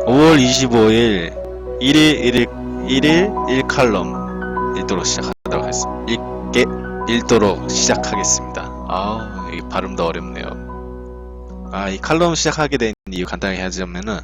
5월 25일 1일 1칼럼 읽도록 시작하도록 하겠습니다. 읽도록 시작하겠습니다. 이 발음도 어렵네요. 이 칼럼 시작하게 된 이유 간단하게 하자면은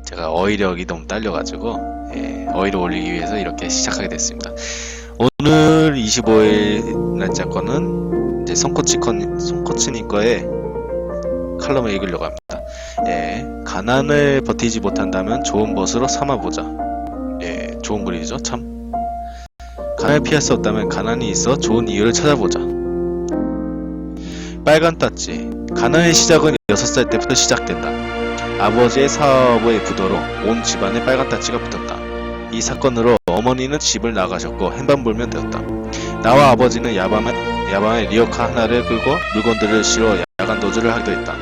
제가 어휘력이 너무 딸려가지고 어휘를 올리기 위해서 이렇게 시작하게 됐습니다. 오늘 25일 날짜 거는 이제 손코치님 거에 칼럼을 읽으려고 합니다. 가난을 버티지 못한다면 좋은 벗으로 삼아보자. 좋은 글이죠, 참. 가난을 피할 수 없다면 가난이 있어 좋은 이유를 찾아보자. 빨간 따찌. 가난의 시작은 6살 때부터 시작된다. 아버지의 사업의 부도로 온 집안에 빨간 따찌가 붙었다. 이 사건으로 어머니는 집을 나가셨고 행방불명 되었다. 나와 아버지는 야방에 리어카 하나를 끌고 물건들을 실어 야간 도주를 하기도 했다.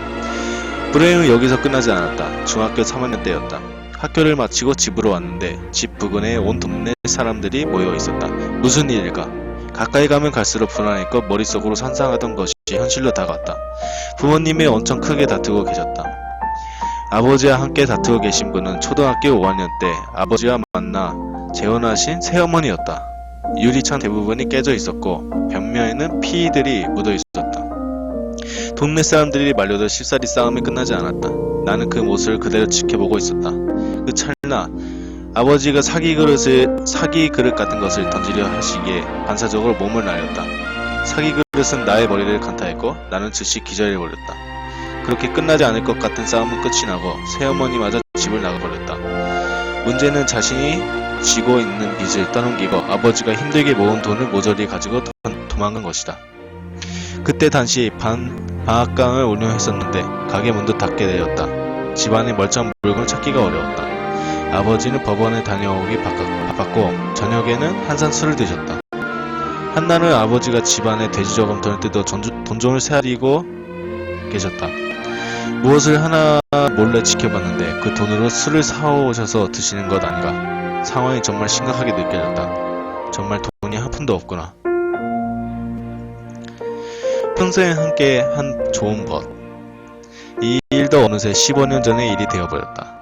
불행은 여기서 끝나지 않았다. 중학교 3학년 때였다. 학교를 마치고 집으로 왔는데 집 부근에 온 동네 사람들이 모여 있었다. 무슨 일일까? 가까이 가면 갈수록 불안했고 머릿속으로 상상하던 것이 현실로 다가왔다. 부모님이 엄청 크게 다투고 계셨다. 아버지와 함께 다투고 계신 분은 초등학교 5학년 때 아버지와 만나 재혼하신 새어머니였다. 유리창 대부분이 깨져 있었고 벽면에는 피들이 묻어 있었다. 동네 사람들이 말려도 쉽사리 싸움이 끝나지 않았다. 나는 그 모습을 그대로 지켜보고 있었다. 그 찰나 아버지가 사기 그릇 같은 것을 던지려 하시기에 반사적으로 몸을 날렸다. 사기 그릇은 나의 머리를 강타했고 나는 즉시 기절해버렸다. 그렇게 끝나지 않을 것 같은 싸움은 끝이 나고 새어머니마저 집을 나가버렸다. 문제는 자신이 지고 있는 빚을 떠넘기고 아버지가 힘들게 모은 돈을 모조리 가지고 도망간 것이다. 그때 당시 방앗간을 운영했었는데 가게 문도 닫게 되었다. 집안의 멀쩡한 물건을 찾기가 어려웠다. 아버지는 법원에 다녀오기 바빴고 저녁에는 한잔 술을 드셨다. 한날은 아버지가 집안에 돼지 저금통을 뜯어 돈종을 세아리고 계셨다. 무엇을 하나 몰래 지켜봤는데 그 돈으로 술을 사오셔서 드시는 것 아닌가. 상황이 정말 심각하게 느껴졌다. 정말 돈이 한 푼도 없구나. 평생 함께 한 좋은 벗. 이 일도 어느새 15년 전의 일이 되어버렸다.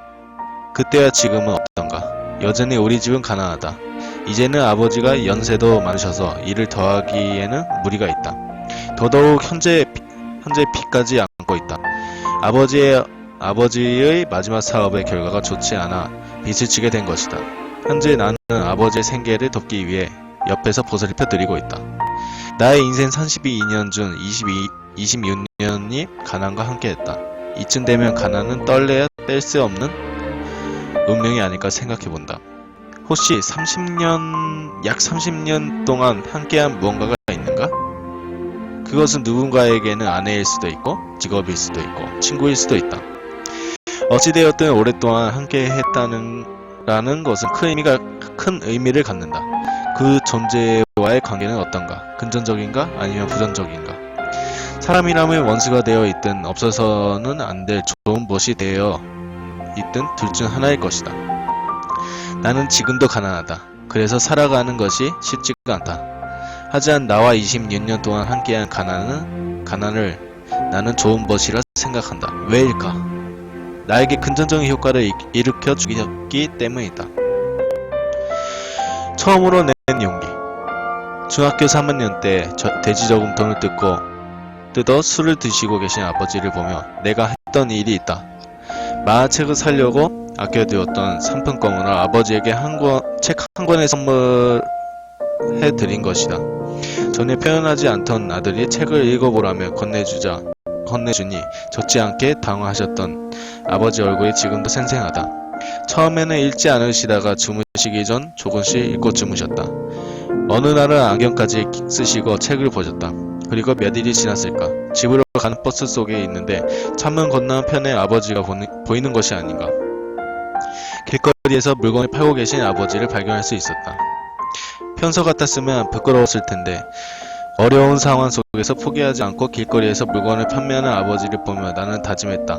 그때와 지금은 어떤가. 여전히 우리 집은 가난하다. 이제는 아버지가 연세도 많으셔서 일을 더하기에는 무리가 있다. 더더욱 현재 빚까지 안고 있다. 아버지의 마지막 사업의 결과가 좋지 않아 빚을 지게 된 것이다. 현재 나는 아버지의 생계를 돕기 위해 옆에서 보살펴 드리고 있다. 나의 인생 32년 중 26년이 가난과 함께했다. 이쯤 되면 가난은 떨래야 뗄 수 없는 운명이 아닐까 생각해본다. 혹시 약 30년 동안 함께한 무언가가 있는가? 그것은 누군가에게는 아내일 수도 있고 직업일 수도 있고 친구일 수도 있다. 어찌되었든 오랫동안 함께했다는 것은 큰 의미를 갖는다. 그 존재와의 관계는 어떤가? 금전적인가? 아니면 부정적인가? 사람이라면 원수가 되어 있든 없어서는 안 될 좋은 것이 되어 있든 둘 중 하나일 것이다. 나는 지금도 가난하다. 그래서 살아가는 것이 쉽지가 않다. 하지만 나와 26년 동안 함께한 가난을 나는 좋은 것이라 생각한다. 왜일까? 나에게 금전적인 효과를 일으켜 주기 때문이다. 처음으로 낸 용기. 중학교 3학년 때 돼지 저금통을 뜯어 술을 드시고 계신 아버지를 보며 내가 했던 일이 있다. 만화책을 사려고 아껴두었던 상품권으로 아버지에게 책 한 권을 선물해 드린 것이다. 전혀 표현하지 않던 아들이 책을 읽어보라며 건네주니 젖지 않게 당황하셨던 아버지 얼굴이 지금도 생생하다. 처음에는 읽지 않으시다가 주무시기 전 조금씩 읽고 주무셨다. 어느 날은 안경까지 쓰시고 책을 보셨다. 그리고 몇 일이 지났을까. 집으로 가는 버스 속에 있는데 창문 건너편에 아버지가 보이는 것이 아닌가. 길거리에서 물건을 팔고 계신 아버지를 발견할 수 있었다. 평소 같았으면 부끄러웠을 텐데 어려운 상황 속에서 포기하지 않고 길거리에서 물건을 판매하는 아버지를 보며 나는 다짐했다.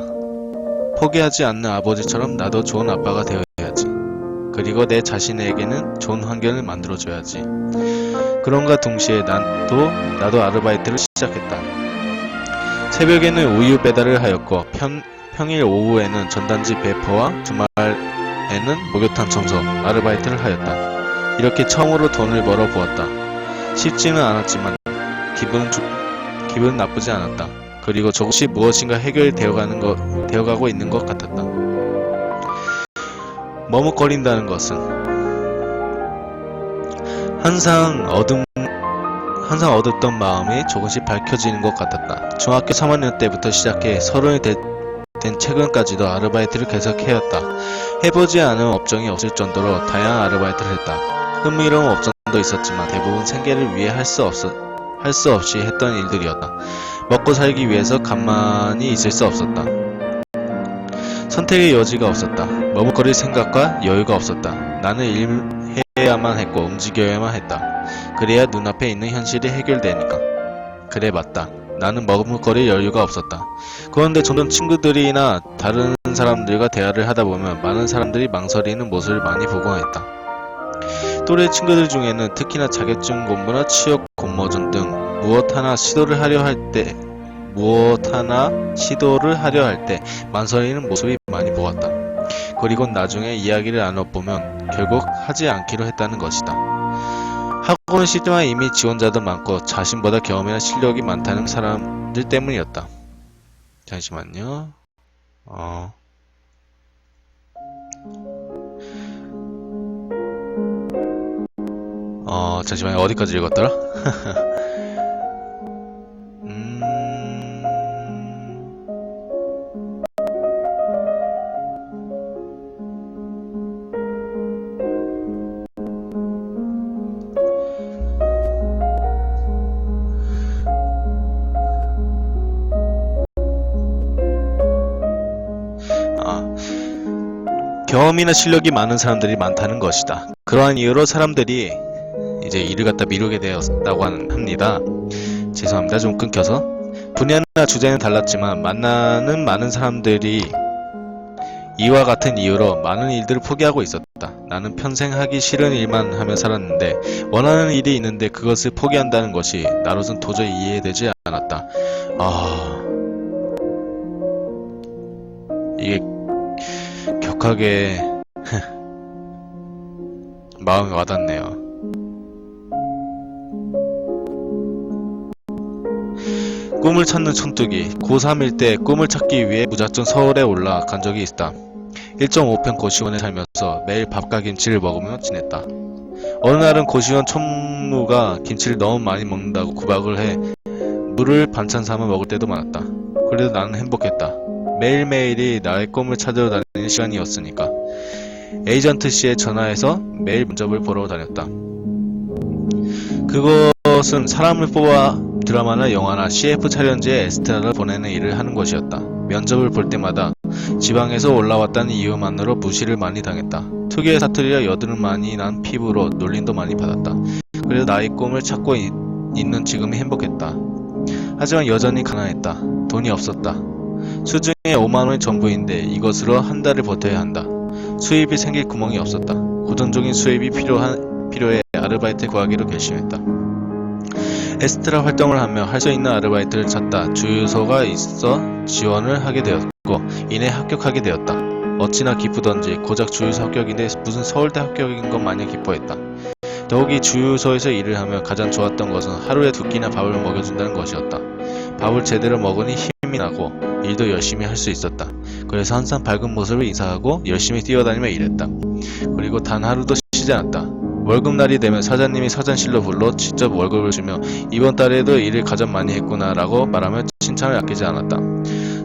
포기하지 않는 아버지처럼 나도 좋은 아빠가 되어야지. 그리고 내 자신에게는 좋은 환경을 만들어줘야지. 그런가 동시에 나도 아르바이트를 시작했다. 새벽에는 우유 배달을 하였고 평일 오후에는 전단지 배포와 주말에는 목욕탕 청소, 아르바이트를 하였다. 이렇게 처음으로 돈을 벌어 보았다. 쉽지는 않았지만 기분은 나쁘지 않았다. 그리고 조금씩 무엇인가 되어가고 있는 것 같았다. 머뭇거린다는 것은 항상 어둡던 마음이 조금씩 밝혀지는 것 같았다. 중학교 3학년 때부터 시작해 서른이 된 최근까지도 아르바이트를 계속해왔다. 해보지 않은 업종이 없을 정도로 다양한 아르바이트를 했다. 흥미로운 업종도 있었지만 대부분 생계를 위해 할 수 없이 했던 일들이었다. 먹고 살기 위해서 가만히 있을 수 없었다. 선택의 여지가 없었다. 머뭇거릴 생각과 여유가 없었다. 나는 일해야만 했고 움직여야만 했다. 그래야 눈앞에 있는 현실이 해결되니까. 그래, 맞다. 나는 머뭇거릴 여유가 없었다. 그런데 점점 친구들이나 다른 사람들과 대화를 하다 보면 많은 사람들이 망설이는 모습을 많이 보곤 했다. 또래 친구들 중에는 특히나 자격증 공부나 취업 공모전 등 무엇 하나 시도를 하려 할 때 망설이는 모습이 많이 보았다. 그리고 나중에 이야기를 나눠보면 결국 하지 않기로 했다는 것이다. 하고는 싶지만 이미 지원자도 많고 자신보다 경험이나 실력이 많다는 사람들 때문이었다. 잠시만요. 잠시만요. 어디까지 읽었더라? 경험이나 실력이 많은 사람들이 많다는 것이다. 그러한 이유로 사람들이 이제 일을 갖다 미루게 되었다고 합니다. 죄송합니다. 좀 끊겨서. 분야나 주제는 달랐지만 만나는 많은 사람들이 이와 같은 이유로 많은 일들을 포기하고 있었다. 나는 평생 하기 싫은 일만 하며 살았는데 원하는 일이 있는데 그것을 포기한다는 것이 나로선 도저히 이해되지 않았다. 이게 격하게 마음이 와닿네요. 꿈을 찾는 촌뜨기. 고3일 때 꿈을 찾기 위해 무작정 서울에 올라간 적이 있다. 1.5평 고시원에 살면서 매일 밥과 김치를 먹으며 지냈다. 어느 날은 고시원 촌무가 김치를 너무 많이 먹는다고 구박을 해 물을 반찬 삼아 먹을 때도 많았다. 그래도 나는 행복했다. 매일매일이 나의 꿈을 찾으러 다니는 시간이었으니까. 에이전트씨에 전화해서 매일 면접을 보러 다녔다. 그것은 사람을 뽑아 드라마나 영화나 CF 촬영지에 에스트라를 보내는 일을 하는 것이었다. 면접을 볼 때마다 지방에서 올라왔다는 이유만으로 무시를 많이 당했다. 특유의 사투리와 여드름 많이 난 피부로 놀림도 많이 받았다. 그래도 나의 꿈을 찾고 있는 지금이 행복했다. 하지만 여전히 가난했다. 돈이 없었다. 수중에 5만원이 전부인데 이것으로 한 달을 버텨야 한다. 수입이 생길 구멍이 없었다. 고정적인 수입이 필요해 아르바이트 구하기로 결심했다. 에스트라 활동을 하며 할 수 있는 아르바이트를 찾다 주유소가 있어 지원을 하게 되었고 이내 합격하게 되었다. 어찌나 기쁘던지 고작 주유소 합격인데 무슨 서울대 합격인 것 마냥 기뻐했다. 더욱이 주유소에서 일을 하며 가장 좋았던 것은 하루에 2끼나 밥을 먹여준다는 것이었다. 밥을 제대로 먹으니 힘이 나고 일도 열심히 할 수 있었다. 그래서 항상 밝은 모습을 인사하고 열심히 뛰어다니며 일했다. 그리고 단 하루도 쉬지 않았다. 월급날이 되면 사장님이 사장실로 불러 직접 월급을 주며 이번 달에도 일을 가장 많이 했구나 라고 말하며 칭찬을 아끼지 않았다.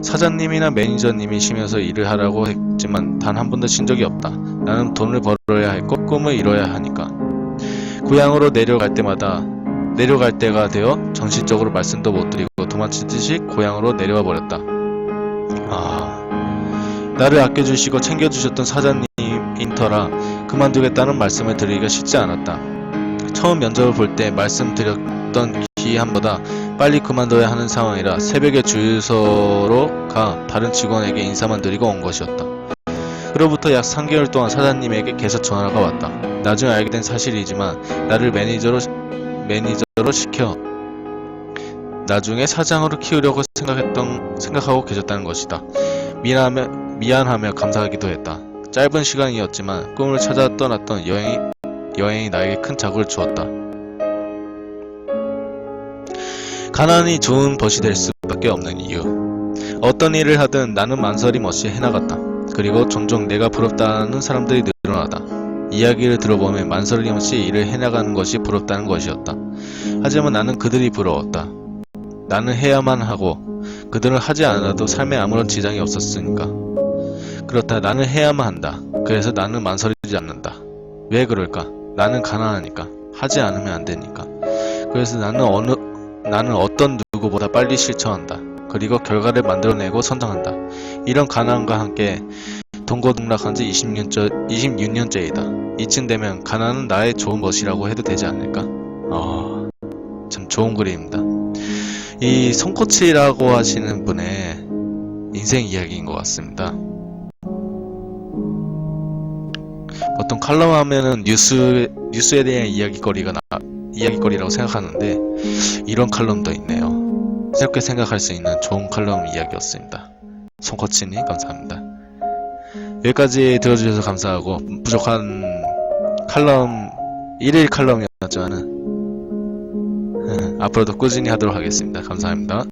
사장님이나 매니저님이 쉬면서 일을 하라고 했지만 단 한 번도 쉰 적이 없다. 나는 돈을 벌어야 했고 꿈을 이뤄야 하니까. 고향으로 내려갈 때가 되어 정신적으로 말씀도 못 드리고 도망치듯이 고향으로 내려와 버렸다. 나를 아껴주시고 챙겨주셨던 사장님인터라 그만두겠다는 말씀을 드리기가 쉽지 않았다. 처음 면접을 볼 때 말씀드렸던 기한보다 빨리 그만둬야 하는 상황이라 새벽에 주유소로 가 다른 직원에게 인사만 드리고 온 것이었다. 그로부터 약 3개월 동안 사장님에게 계속 전화가 왔다. 나중에 알게 된 사실이지만 나를 매니저로 시켜 나중에 사장으로 키우려고 생각하고 계셨다는 것이다. 미안하며 감사하기도 했다. 짧은 시간이었지만 꿈을 찾아 떠났던 여행이 나에게 큰 자극을 주었다. 가난이 좋은 벗이 될 수밖에 없는 이유. 어떤 일을 하든 나는 망설임 없이 해나갔다. 그리고 종종 내가 부럽다는 사람들이 늘어나다. 이야기를 들어보면 망설임 없이 일을 해나가는 것이 부럽다는 것이었다. 하지만 나는 그들이 부러웠다. 나는 해야만 하고 그들은 하지 않아도 삶에 아무런 지장이 없었으니까. 그렇다. 나는 해야만 한다. 그래서 나는 망설이지 않는다. 왜 그럴까? 나는 가난하니까. 하지 않으면 안 되니까. 그래서 나는 어떤 누구보다 빨리 실천한다. 그리고 결과를 만들어내고 선정한다. 이런 가난과 함께 동고동락한 지 26년째이다. 이쯤 되면 가난은 나의 좋은 것이라고 해도 되지 않을까? 참 좋은 글입니다. 이 손코치라고 하시는 분의 인생 이야기인 것 같습니다. 보통 칼럼 하면은 뉴스에 대한 이야기거리라고 생각하는데 이런 칼럼도 있네요. 새롭게 생각할 수 있는 좋은 칼럼 이야기였습니다. 손코치님 감사합니다. 여기까지 들어주셔서 감사하고 부족한 칼럼 1일 칼럼이었지만은 앞으로도 꾸준히 하도록 하겠습니다. 감사합니다.